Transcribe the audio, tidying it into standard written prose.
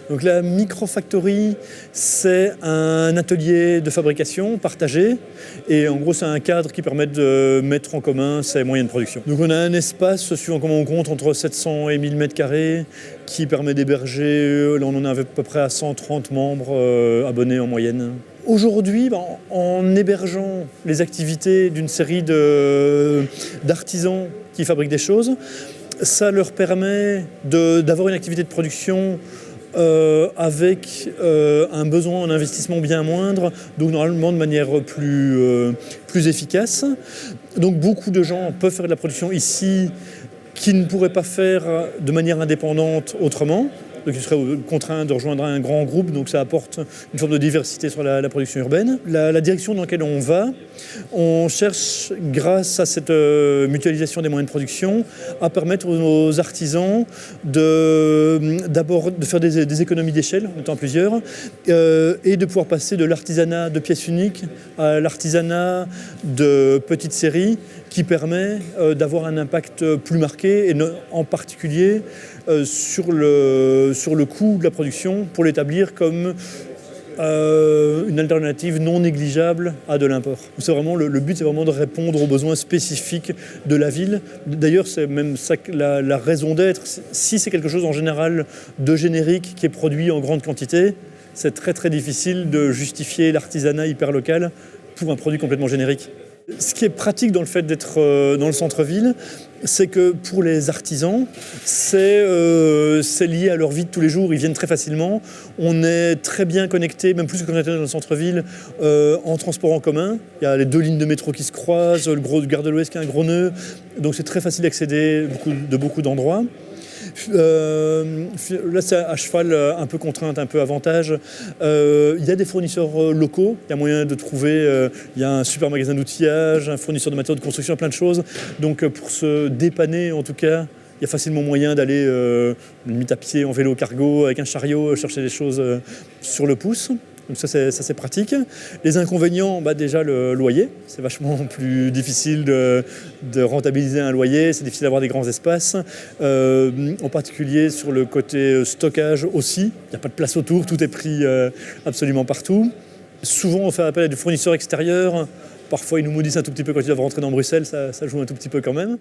Donc la microfactory, c'est un atelier de fabrication partagé et en gros c'est un cadre qui permet de mettre en commun ces moyens de production. Donc on a un espace, suivant comment on compte, entre 700 et 1000 m² qui permet d'héberger, là on en a à peu près à 130 membres abonnés en moyenne. Aujourd'hui, en hébergeant les activités d'une série d'artisans qui fabriquent des choses, ça leur permet d'avoir une activité de production avec un besoin en investissement bien moindre, donc normalement de manière plus efficace. Donc beaucoup de gens peuvent faire de la production ici qui ne pourraient pas faire de manière indépendante autrement. Donc ils seraient contraints de rejoindre un grand groupe, donc ça apporte une forme de diversité sur la production urbaine. La direction dans laquelle on va, on cherche, grâce à cette mutualisation des moyens de production, à permettre aux artisans d'abord de faire des économies d'échelle, en étant plusieurs, et de pouvoir passer de l'artisanat de pièces uniques à l'artisanat de petites séries, qui permet d'avoir un impact plus marqué, et en particulier sur le coût de la production, pour l'établir comme une alternative non négligeable à de l'import. C'est vraiment, le but, c'est vraiment de répondre aux besoins spécifiques de la ville. D'ailleurs, c'est même ça la raison d'être. Si c'est quelque chose en général de générique qui est produit en grande quantité, c'est très très difficile de justifier l'artisanat hyper local pour un produit complètement générique. Ce qui est pratique dans le fait d'être dans le centre-ville, c'est que pour les artisans, c'est lié à leur vie de tous les jours. Ils viennent très facilement. On est très bien connecté, même plus que quand on était dans le centre-ville, en transport en commun. Il y a les 2 lignes de métro qui se croisent, le gros Gare de l'Ouest qui est un gros nœud. Donc c'est très facile d'accéder de beaucoup d'endroits. Là, c'est à cheval, un peu contrainte, un peu avantage. Il y a des fournisseurs locaux, il y a moyen de trouver, il y a un super magasin d'outillage, un fournisseur de matériaux de construction, plein de choses. Donc pour se dépanner, en tout cas, il y a facilement moyen d'aller limite à pied, en vélo cargo, avec un chariot, chercher des choses sur le pouce. Donc ça c'est pratique. Les inconvénients, déjà le loyer, c'est vachement plus difficile de rentabiliser un loyer, c'est difficile d'avoir des grands espaces, en particulier sur le côté stockage aussi, il n'y a pas de place autour, tout est pris absolument partout. Souvent on fait appel à des fournisseurs extérieurs, parfois ils nous maudissent un tout petit peu quand ils doivent rentrer dans Bruxelles, ça joue un tout petit peu quand même.